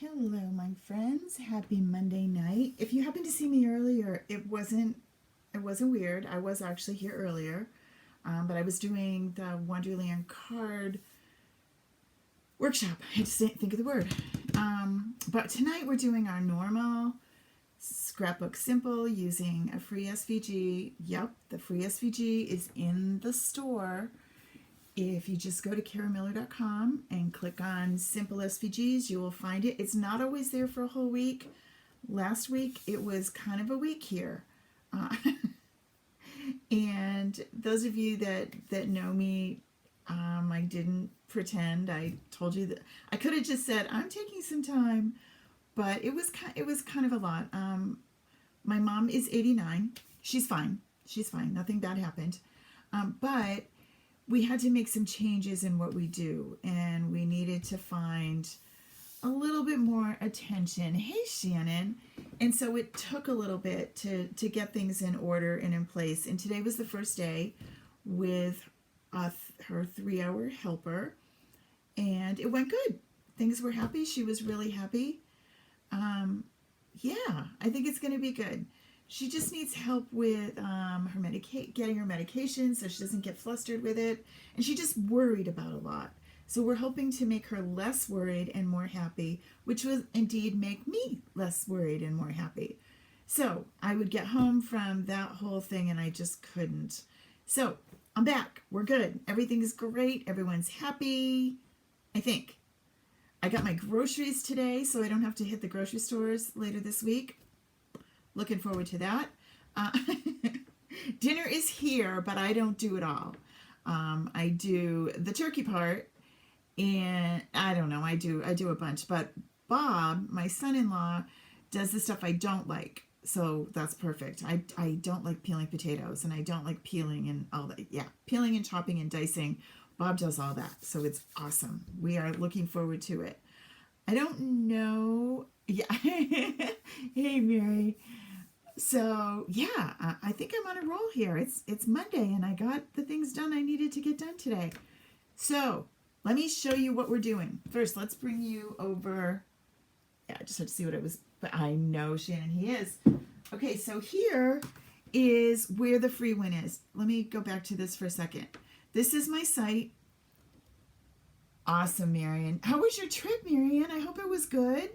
Hello, my friends. Happy Monday night. If you happened to see me earlier, it wasn't weird. I was actually here earlier, but I was doing the Wonderland card workshop. I had to think of the word. But tonight we're doing our normal Scrapbook Simple using a free SVG. Yep, the free SVG is in the store. If you just go to caramiller.com and click on Simple SVGs, you will find it. It's not always there for a whole week. Last week, it was kind of a week here. And those of you that know me, I didn't pretend. I told you that I could have just said, I'm taking some time, but it was kind of a lot. My mom is 89. She's fine. She's fine. Nothing bad happened. But we had to make some changes in what we do, and we needed to find a little bit more attention. Hey, Shannon. And so it took a little bit to get things in order and in place. And today was the first day with her 3-hour helper, and it went good. Things were happy. She was really happy. Yeah, I think it's going to be good. She just needs help with getting her medication so she doesn't get flustered with it. And she just worried about a lot. So we're hoping to make her less worried and more happy, which will indeed make me less worried and more happy. So I would get home from that whole thing and I just couldn't. So I'm back. We're good. Everything's great. Everyone's happy, I think. I got my groceries today, so I don't have to hit the grocery stores later this week. Looking forward to that. Dinner is here, but I don't do it all. I do the turkey part, and I don't know. I do a bunch. But Bob, my son-in-law, does the stuff I don't like, so that's perfect. I don't like peeling potatoes, and I don't like peeling and all that. Yeah, peeling and chopping and dicing. Bob does all that, so it's awesome. We are looking forward to it. I don't know. Yeah. Hey, Mary. So yeah, I think I'm on a roll here. It's Monday and I got the things done I needed to get done today. So let me show you what we're doing. First, let's bring you over. Yeah, I just had to see what it was, but I know Shannon, he is. Okay, so here is where the free one is. Let me go back to this for a second. This is my site. Awesome, Marion. How was your trip, Marion? I hope it was good.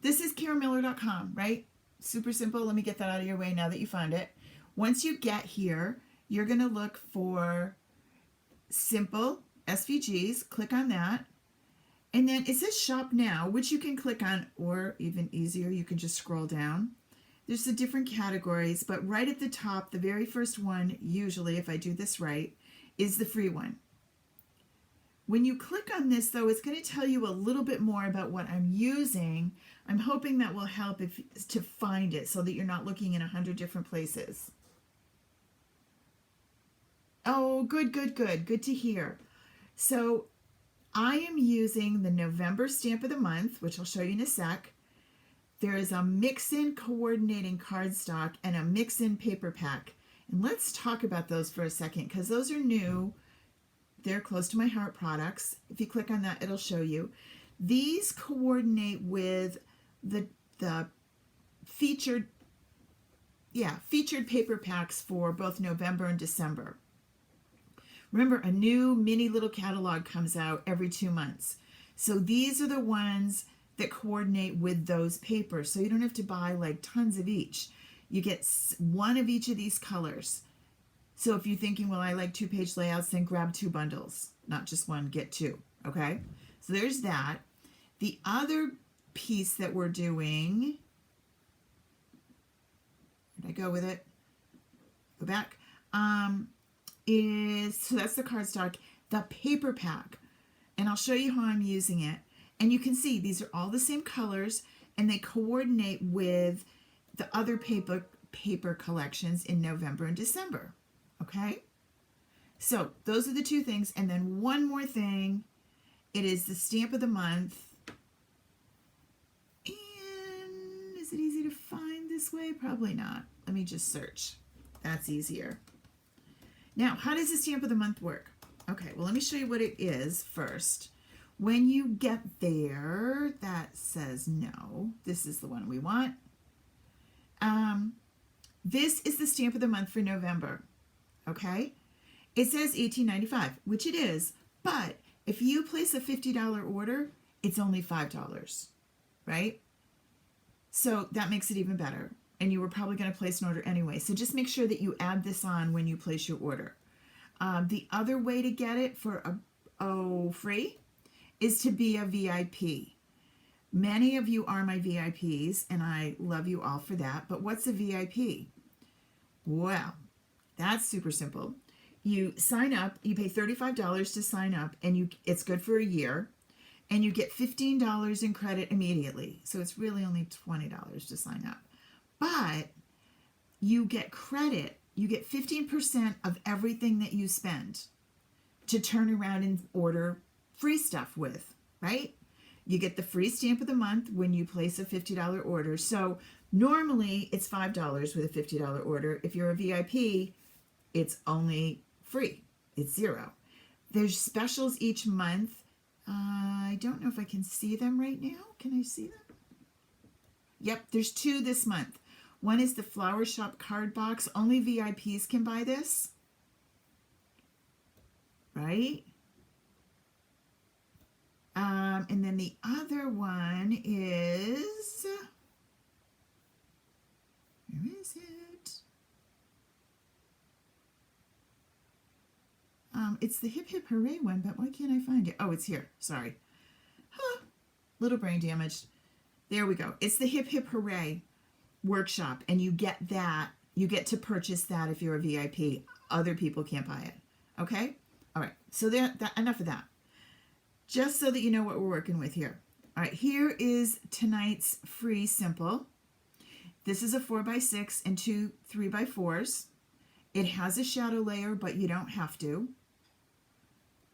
This is caramiller.com, right? Super simple. Let me get that out of your way now that you found it. Once you get here, you're going to look for Simple SVGs. Click on that. And then it says Shop Now, which you can click on, or even easier, you can just scroll down. There's the different categories, but right at the top, the very first one, usually, if I do this right, is the free one. When you click on this, though, it's going to tell you a little bit more about what I'm using. I'm hoping that will help to find it so that you're not looking in 100 different places. Oh, good, good, good. Good to hear. So I am using the November stamp of the month, which I'll show you in a sec. There is a mix-in coordinating cardstock and a mix-in paper pack. And let's talk about those for a second because those are new. They're close to my heart products. If you click on that, it'll show you. These coordinate with the featured paper packs for both November and December. Remember, a new mini little catalog comes out every 2 months. So these are the ones that coordinate with those papers. So you don't have to buy like tons of each. You get one of each of these colors. So if you're thinking, well, I like 2-page layouts, then grab 2 bundles. Not just one, get 2. Okay? So there's that. The other piece that we're doing, where did I go with it? Go back. So that's the cardstock, the paper pack. And I'll show you how I'm using it. And you can see these are all the same colors and they coordinate with the other paper collections in November and December. Okay? So those are the 2 things. And then one more thing. It is the stamp of the month. And is it easy to find this way? Probably not. Let me just search. That's easier. Now, how does the stamp of the month work? Okay, well, let me show you what it is first. When you get there, that says no. This is the one we want. This is the stamp of the month for November. Okay? It says $18.95, which it is, but if you place a $50 order, it's only $5, right? So that makes it even better. And you were probably going to place an order anyway. So just make sure that you add this on when you place your order. The other way to get it for free is to be a VIP. Many of you are my VIPs, and I love you all for that. But what's a VIP? Well, that's super simple. You sign up, you pay $35 to sign up, and it's good for a year, and you get $15 in credit immediately. So it's really only $20 to sign up. But you get credit, you get 15% of everything that you spend to turn around and order free stuff with, right? You get the free stamp of the month when you place a $50 order. So normally it's $5 with a $50 order. If you're a VIP, it's only free. It's $0. There's specials each month. I don't know if I can see them right now. Can I see them? Yep, there's 2 this month. One is the Flower Shop card box. Only VIPs can buy this. Right? And then the other one is, where is it? It's the Hip Hip Hooray one, but why can't I find it? Oh, it's here. Sorry. Little brain damage. There we go. It's the Hip Hip Hooray workshop, and you get that. You get to purchase that if you're a VIP. Other people can't buy it. Okay? All right. So enough of that. Just so that you know what we're working with here. All right, here is tonight's free Simple. This is a 4x6 and 2 3x4s. It has a shadow layer, but you don't have to.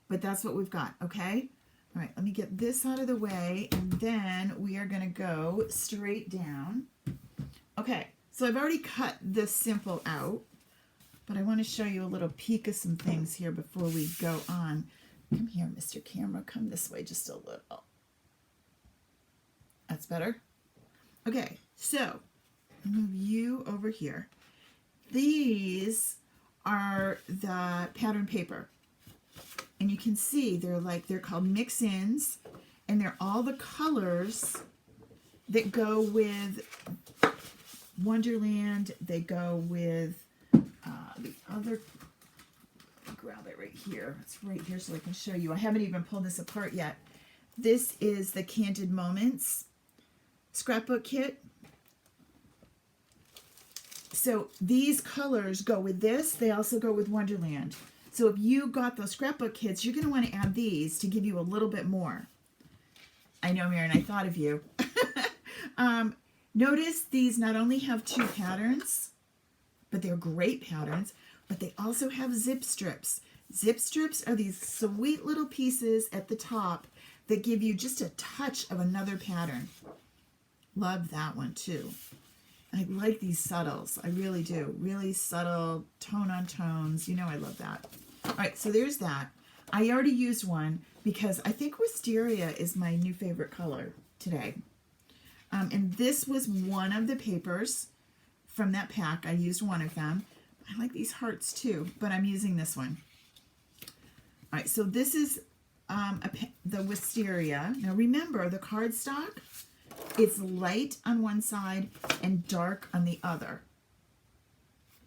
But that's what we've got, okay? All right, let me get this out of the way, and then we are going to go straight down. Okay, so I've already cut the Simple out, but I want to show you a little peek of some things here before we go on. Come here, Mr. Camera. Come this way just a little. That's better. Okay, so I'll move you over here. These are the pattern paper. And you can see they're called mix-ins, and they're all the colors that go with Wonderland. They go with the other. Grab it right here. It's right here so I can show you. I haven't even pulled this apart yet. This is the Candid Moments scrapbook kit. So these colors go with this. They also go with Wonderland. So if you got those scrapbook kits, you're going to want to add these to give you a little bit more. I know, Maren, I thought of you. Notice these not only have 2 patterns, but they're great patterns, but they also have zip strips. Zip strips are these sweet little pieces at the top that give you just a touch of another pattern. Love that one too. I like these subtles. I really do. Really subtle tone on tones. You know I love that. All right, so there's that. I already used one because I think Wisteria is my new favorite color today. And this was one of the papers from that pack. I used one of them. I like these hearts too, but I'm using this one. All right, so this is the Wisteria. Now remember, the cardstock, it's light on one side and dark on the other.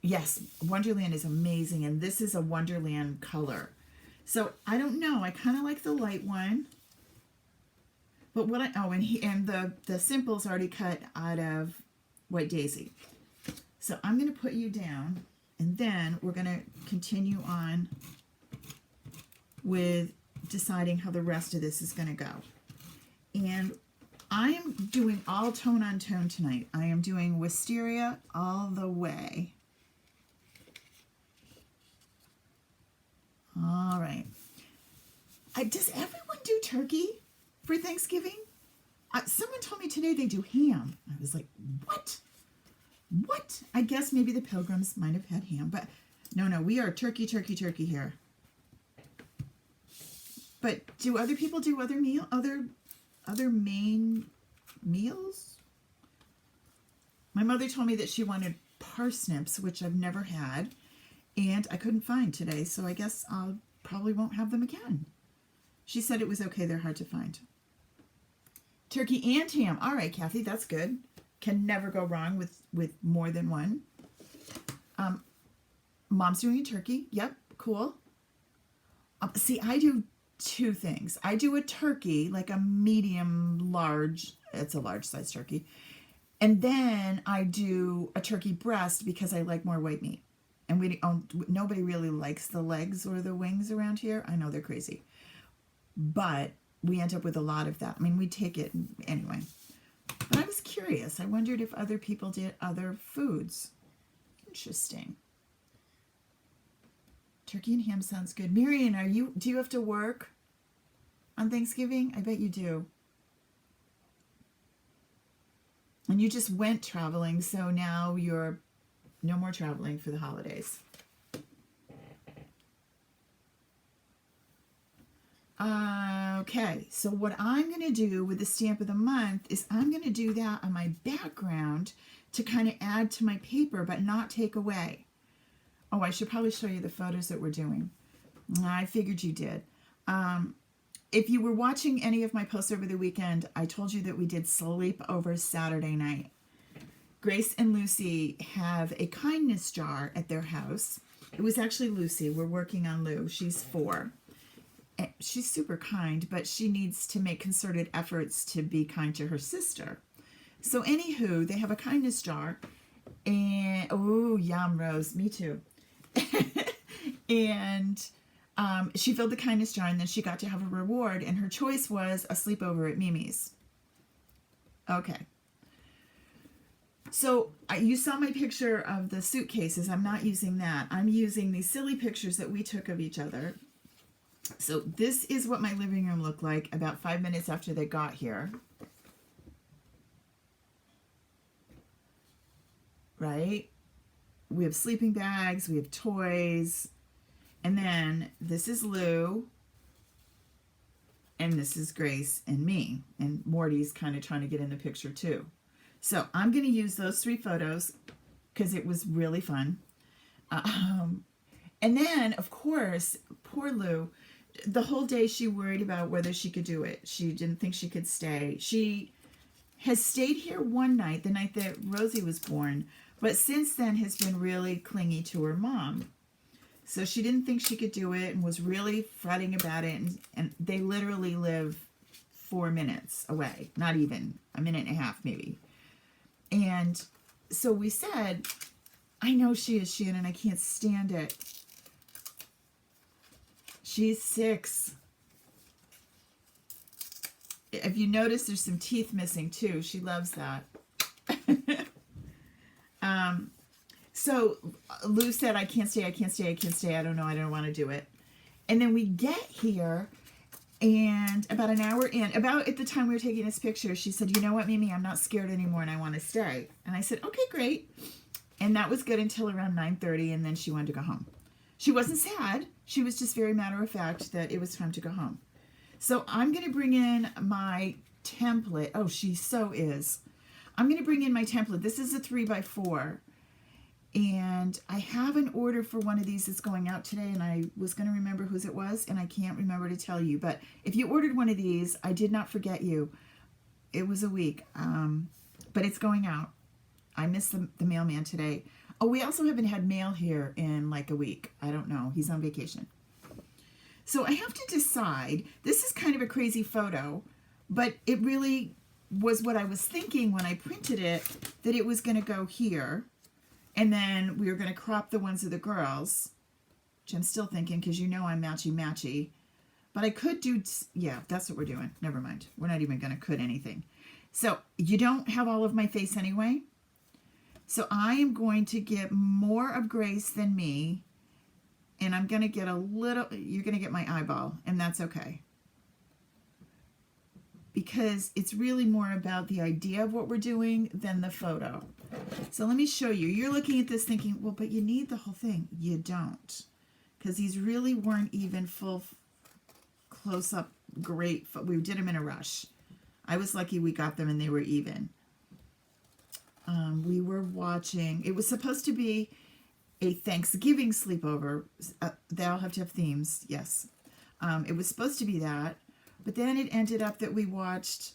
Yes, Wonderland is amazing, and this is a Wonderland color. So I don't know. I kind of like the light one. But what and the Simple's already cut out of White Daisy. So I'm going to put you down. And then we're going to continue on with deciding how the rest of this is going to go. And I am doing all tone on tone tonight. I am doing Wisteria all the way. All right. Does everyone do turkey for Thanksgiving? Someone told me today they do ham. I was like, what? What? I guess maybe the Pilgrims might have had ham, but no, we are turkey here. But do other people do other main meals? My mother told me that she wanted parsnips, which I've never had, and I couldn't find today, so I guess I'll probably won't have them again. She said it was okay, they're hard to find. Turkey and ham. All right, Kathy, that's good. Can never go wrong with more than one. Mom's doing a turkey. Yep, cool. See, I do two things. I do a turkey, like a medium large. It's a large size turkey. And then I do a turkey breast because I like more white meat. And nobody really likes the legs or the wings around here. I know they're crazy. But we end up with a lot of that. I mean, we take it anyway. But I was curious. I wondered if other people did other foods. Interesting. Turkey and ham sounds good. Marion, do you have to work on Thanksgiving? I bet you do. And you just went traveling, so now you're no more traveling for the holidays. Okay, so what I'm going to do with the stamp of the month is I'm going to do that on my background to kind of add to my paper, but not take away. Oh, I should probably show you the photos that we're doing. I figured you did. If you were watching any of my posts over the weekend, I told you that we did sleepover Saturday night. Grace and Lucy have a kindness jar at their house. It was actually Lucy. We're working on Lou. She's 4. She's super kind, but she needs to make concerted efforts to be kind to her sister. So anywho, they have a kindness jar. And, oh, yum, Rose. Me too. And she filled the kindness jar, and then she got to have a reward, and her choice was a sleepover at Mimi's. Okay. So you saw my picture of the suitcases. I'm not using that. I'm using these silly pictures that we took of each other. So this is what my living room looked like about 5 minutes after they got here. Right? We have sleeping bags, we have toys, and then this is Lou, and this is Grace and me, and Morty's kind of trying to get in the picture too. So I'm going to use those 3 photos because it was really fun. And then, of course, poor Lou, the whole day she worried about whether she could do it. She didn't think she could stay. She has stayed here one night, the night that Rosie was born, but since then has been really clingy to her mom. So she didn't think she could do it and was really fretting about it. And they literally live 4 minutes away, not even a minute and a half maybe. And so we said, I know she is, Shannon. I can't stand it. She's 6. If you notice, there's some teeth missing too. She loves that. So Lou said, I can't stay. I don't know. I don't want to do it. And then we get here, and about an hour in, about at the time we were taking this picture, she said, you know what, Mimi, I'm not scared anymore and I want to stay. And I said, okay, great. And that was good until around 9:30, and then she wanted to go home. She wasn't sad. She was just very matter of fact that it was time to go home. So I'm going to bring in my template. Oh, she so is. I'm going to bring in my template. This is a 3x4. And I have an order for one of these that's going out today, and I was going to remember whose it was, and I can't remember to tell you. But if you ordered one of these, I did not forget you. It was a week, but it's going out. I missed the mailman today. Oh, we also haven't had mail here in like a week. I don't know. He's on vacation. So I have to decide. This is kind of a crazy photo, but it really was what I was thinking when I printed it, that it was going to go here. And then we were going to crop the ones of the girls, which I'm still thinking because you know I'm matchy-matchy. But I could do, yeah, that's what we're doing. Never mind. We're not even going to cut anything. So you don't have all of my face anyway. So I am going to get more of Grace than me. And I'm going to get a little, you're going to get my eyeball. And that's okay. Because it's really more about the idea of what we're doing than the photo. So let me show you. You're looking at this thinking, well, but you need the whole thing. You don't. Because these really weren't even full close-up great. We did them in a rush. I was lucky we got them and they were even. We were watching, it was supposed to be a Thanksgiving sleepover. They all have to have themes, yes. It was supposed to be that, but then it ended up that we watched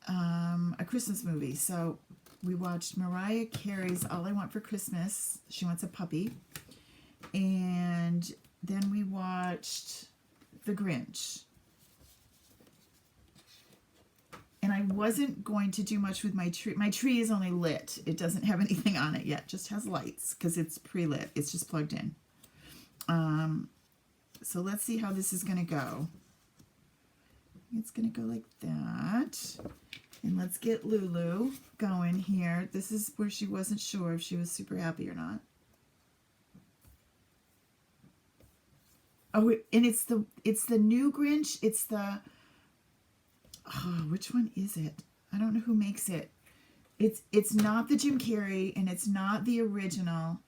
a Christmas movie. So we watched Mariah Carey's All I Want for Christmas. She wants a puppy. And then we watched The Grinch. And I wasn't going to do much with my tree. My tree is only lit. It doesn't have anything on it yet. Just has lights because it's pre-lit. It's just plugged in. So let's see how this is going to go. It's going to go like that. And let's get Lulu going here. This is where she wasn't sure if she was super happy or not. Oh, and it's the new Grinch. It's the, oh, which one is it? I don't know who makes it. It's not the Jim Carrey, and it's not the original.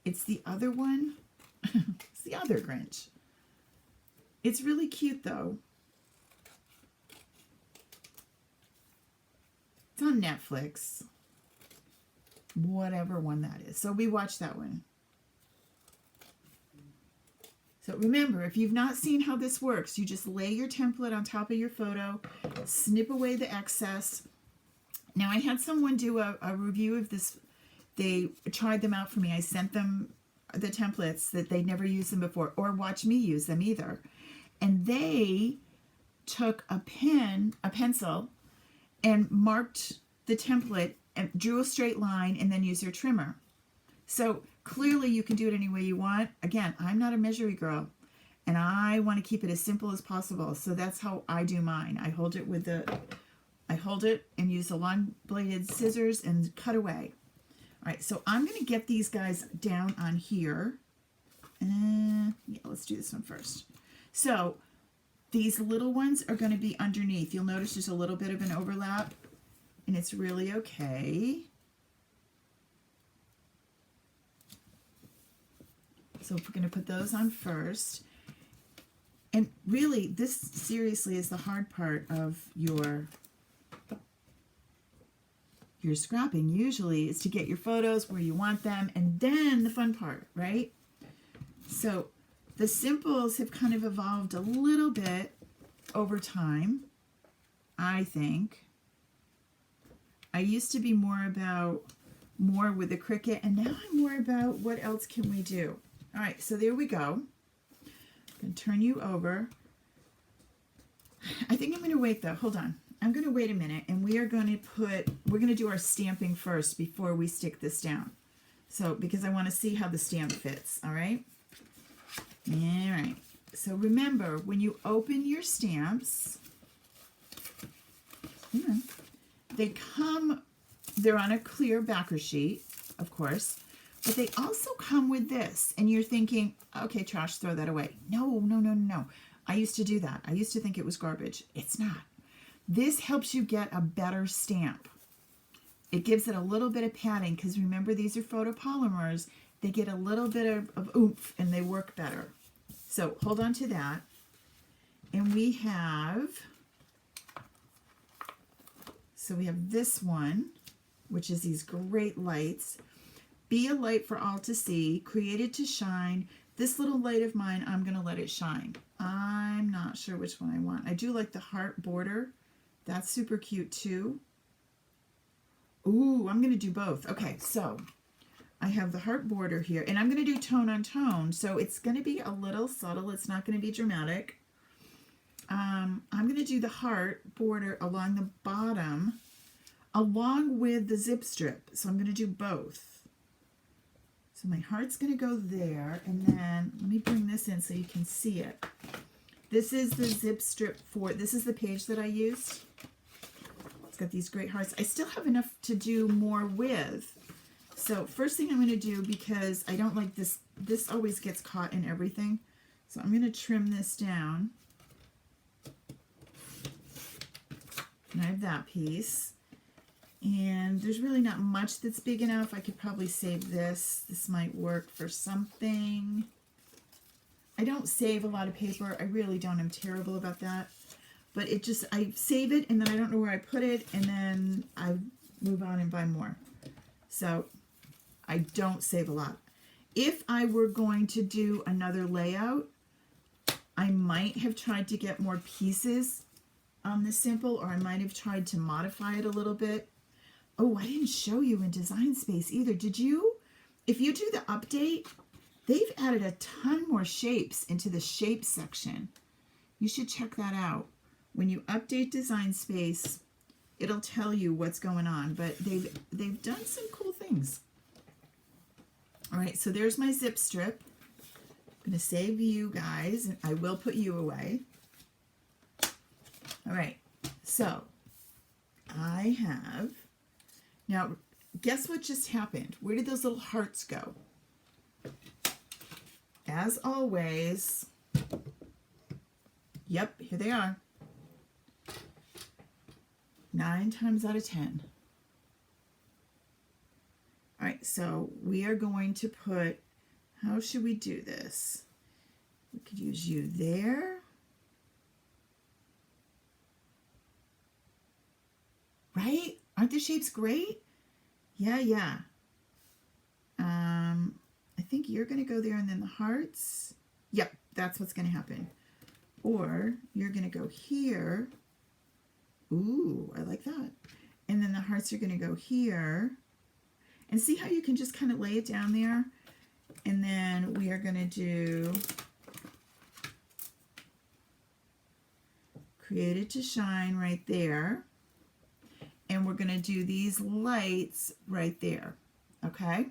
It's the other one. It's the other Grinch. It's really cute, though. It's on Netflix. Whatever one that is. So we watched that one. So remember, if you've not seen how this works, you just lay your template on top of your photo, snip away the excess. Now, I had someone do a review of this. They tried them out for me. I sent them the templates that they'd never used them before or watched me use them either. And they took a pencil, and marked the template and drew a straight line and then used their trimmer. So clearly you can do it any way you want. Again, I'm not a measuring girl, and I want to keep it as simple as possible. So that's how I do mine. I hold it and use the long bladed scissors and cut away. All right, so I'm going to get these guys down on here. Yeah, let's do this one first. So these little ones are going to be underneath. You'll notice there's a little bit of an overlap, and it's really okay. So we're going to put those on first. And really, this seriously is the hard part of your scrapping. Usually is to get your photos where you want them, and then the fun part, right? So the simples have kind of evolved a little bit over time, I think. I used to be more with the Cricut, and now I'm more about what else can we do. All right, so there we go. I'm going to turn you over. I think I'm going to wait, though. Hold on. I'm going to wait a minute, and we're going to do our stamping first before we stick this down. So, because I want to see how the stamp fits, all right? All right. So remember, when you open your stamps, they're on a clear backer sheet, of course, but they also come with this, and you're thinking, okay, trash, throw that away. No. I used to do that. I used to think it was garbage. It's not. This helps you get a better stamp. It gives it a little bit of padding, because remember, these are photopolymers. They get a little bit of oomph, and they work better. So hold on to that. And we have this one, which is these great lights. Be a light for all to see, created to shine. This little light of mine, I'm going to let it shine. I'm not sure which one I want. I do like the heart border. That's super cute too. Ooh, I'm going to do both. Okay, so I have the heart border here, and I'm going to do tone on tone. So it's going to be a little subtle. It's not going to be dramatic. I'm going to do the heart border along the bottom, along with the zip strip. So I'm going to do both. So my heart's going to go there, and then let me bring this in so you can see it. This is the zip strip this is the page that I used. It's got these great hearts. I still have enough to do more with. So first thing I'm going to do, because I don't like this always gets caught in everything. So I'm going to trim this down. And I have that piece. And there's really not much that's big enough. I could probably save this. This might work for something. I don't save a lot of paper. I really don't. I'm terrible about that. But it just, I save it and then I don't know where I put it and then I move on and buy more. So I don't save a lot. If I were going to do another layout, I might have tried to get more pieces on the Simple, or I might have tried to modify it a little bit. Oh, I didn't show you in Design Space either. Did you? If you do the update, they've added a ton more shapes into the shape section. You should check that out. When you update Design Space, it'll tell you what's going on, but they've done some cool things. All right, so there's my zip strip. I'm going to save you guys, and I will put you away. All right, so I have, now guess what just happened? Where did those little hearts go? As always, yep, here they are. 9 times out of 10. All right, so we are going to put, how should we do this? We could use you there. Right? Aren't the shapes great? Yeah. I think you're going to go there and then the hearts. Yep, that's what's going to happen. Or you're going to go here. Ooh, I like that. And then the hearts are going to go here. And see how you can just kind of lay it down there? And then we are going to do Create It to Shine right there. And we're going to do these lights right there. Okay?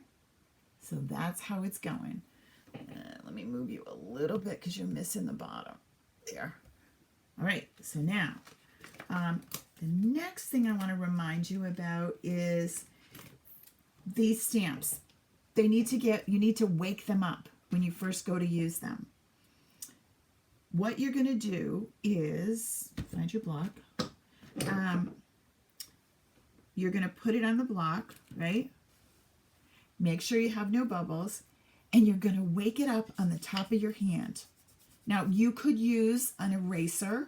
So that's how it's going. Let me move you a little bit because you're missing the bottom. There. All right, so now the next thing I want to remind you about is these stamps. You need to wake them up when you first go to use them. What you're going to do is, find your block. You're going to put it on the block, right? Make sure you have no bubbles, and you're going to wake it up on the top of your hand. Now, you could use an eraser,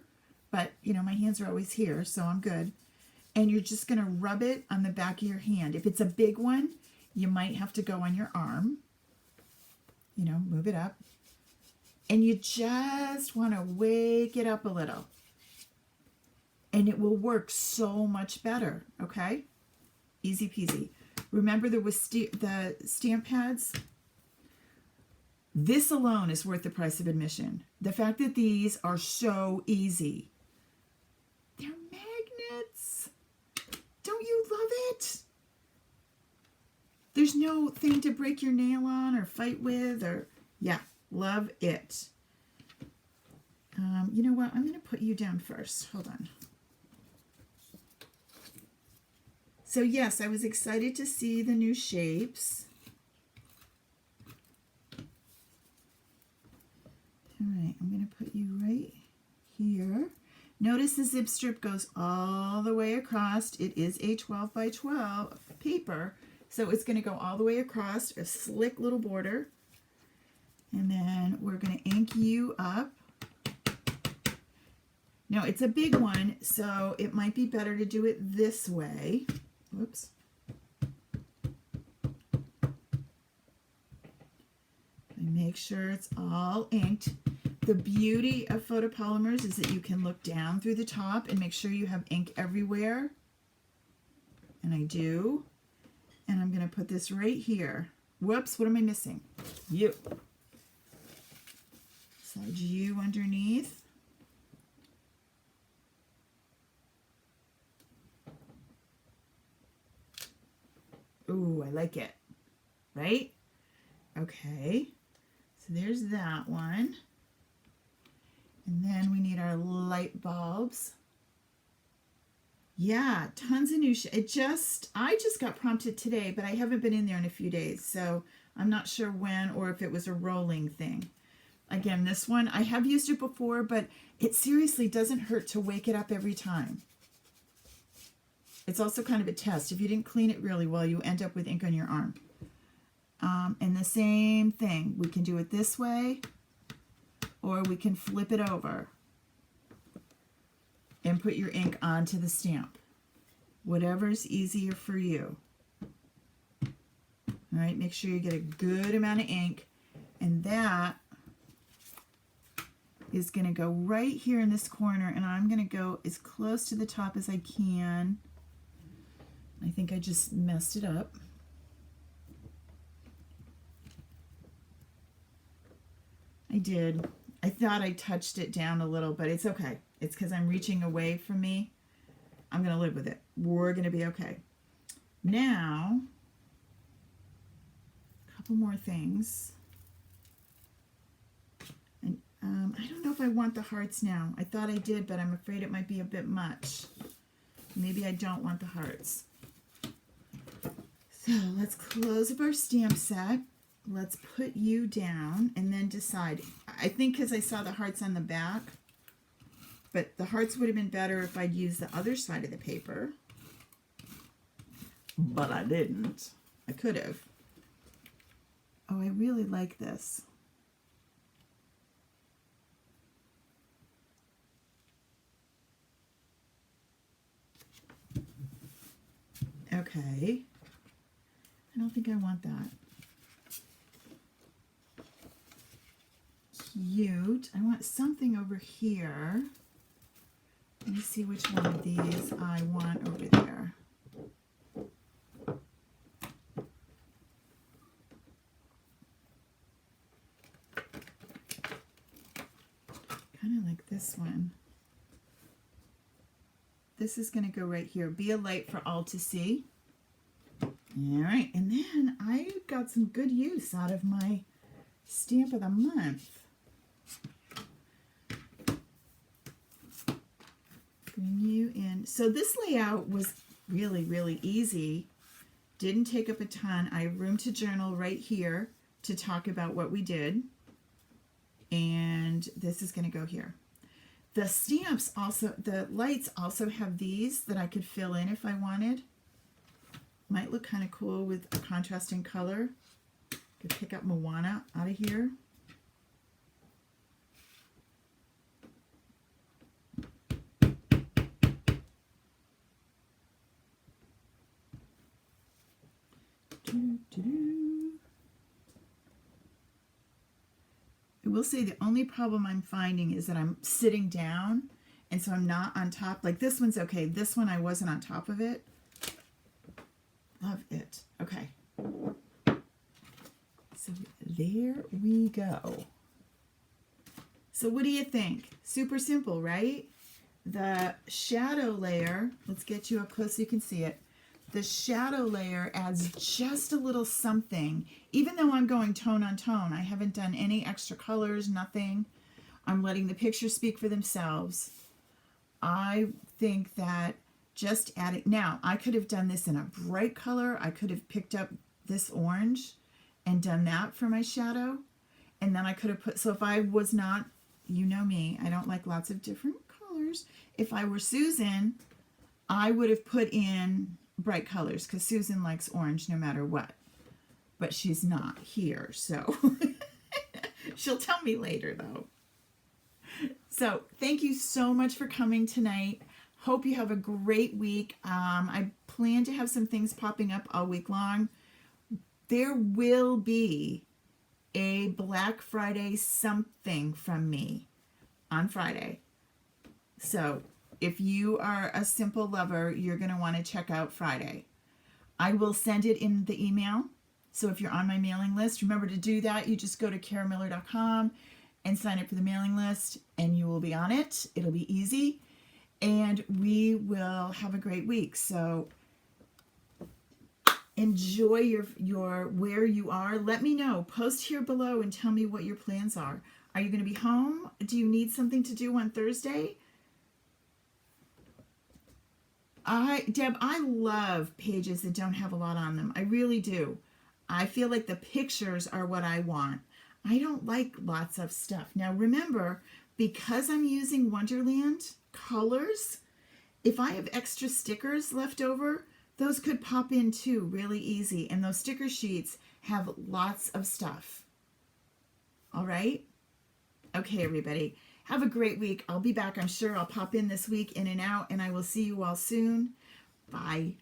but, you know, my hands are always here, so I'm good. And you're just going to rub it on the back of your hand. If it's a big one, you might have to go on your arm. You know, move it up. And you just want to wake it up a little. And it will work so much better, okay? Easy peasy. Remember there was the stamp pads? This alone is worth the price of admission. The fact that these are so easy. They're magnets. Don't you love it? There's no thing to break your nail on or fight with or, yeah, love it. You know what? I'm going to put you down first. Hold on. So yes, I was excited to see the new shapes. All right, I'm going to put you right here. Notice the zip strip goes all the way across. It is a 12 by 12 paper, so it's going to go all the way across, a slick little border. And then we're going to ink you up. Now, it's a big one, so it might be better to do it this way. Whoops. And make sure it's all inked. The beauty of photopolymers is that you can look down through the top and make sure you have ink everywhere. And I do. And I'm going to put this right here. Whoops, what am I missing? You. Slide you underneath. Ooh, I like it. Right? Okay. So there's that one. And then we need our light bulbs. Yeah, tons of new I just got prompted today, but I haven't been in there in a few days, so I'm not sure when or if it was a rolling thing. Again, this one, I have used it before, but it seriously doesn't hurt to wake it up every time. It's also kind of a test. If you didn't clean it really well, you end up with ink on your arm. And the same thing, we can do it this way, or we can flip it over and put your ink onto the stamp. Whatever's easier for you. All right, make sure you get a good amount of ink, and that is going to go right here in this corner, and I'm going to go as close to the top as I can. I think I just messed it up. I did. I thought I touched it down a little, but it's okay. It's because I'm reaching away from me. I'm going to live with it. We're going to be okay. Now, a couple more things. And I don't know if I want the hearts now. I thought I did, but I'm afraid it might be a bit much. Maybe I don't want the hearts. So let's close up our stamp set. Let's put you down and then decide. I think because I saw the hearts on the back, but the hearts would have been better if I'd used the other side of the paper. But I didn't. I could have. Oh, I really like this. Okay. I don't think I want that. Cute. I want something over here. Let me see which one of these I want over there. Kind of like this one. This is going to go right here. Be a light for all to see. All right, and then I got some good use out of my stamp of the month. Bring you in. So this layout was really, really easy. Didn't take up a ton. I have room to journal right here to talk about what we did. And this is going to go here. The stamps also, the lights also have these that I could fill in if I wanted. Might look kind of cool with a contrasting color. Could pick up Moana out of here. I will say the only problem I'm finding is that I'm sitting down, and so I'm not on top. Like this one's okay. This one I wasn't on top of it. Love it. Okay. So there we go. So what do you think? Super simple, right? The shadow layer, let's get you up close so you can see it. The shadow layer adds just a little something. Even though I'm going tone on tone, I haven't done any extra colors, nothing. I'm letting the pictures speak for themselves. I think that just adding, now I could have done this in a bright color. I could have picked up this orange and done that for my shadow. And then I could have put, so if I was not, you know me, I don't like lots of different colors. If I were Susan, I would have put in bright colors because Susan likes orange no matter what. But she's not here, so she'll tell me later though. So thank you so much for coming tonight. Hope you have a great week. I plan to have some things popping up all week long. There will be a Black Friday something from me on Friday. So if you are a Simple lover, you're going to want to check out Friday. I will send it in the email. So if you're on my mailing list, remember to do that. You just go to karamiller.com and sign up for the mailing list, and you will be on it. It'll be easy, and we will have a great week. So enjoy your where you are. Let me know. Post here below and tell me what your plans are. Are you going to be home? Do you need something to do on Thursday? Deb, I love pages that don't have a lot on them. I really do. I feel like the pictures are what I want. I don't like lots of stuff. Now remember, because I'm using Wonderland colors, if I have extra stickers left over, those could pop in too really easy. And those sticker sheets have lots of stuff. All right? Okay, everybody. Have a great week. I'll be back. I'm sure I'll pop in this week, in and out, and I will see you all soon. Bye.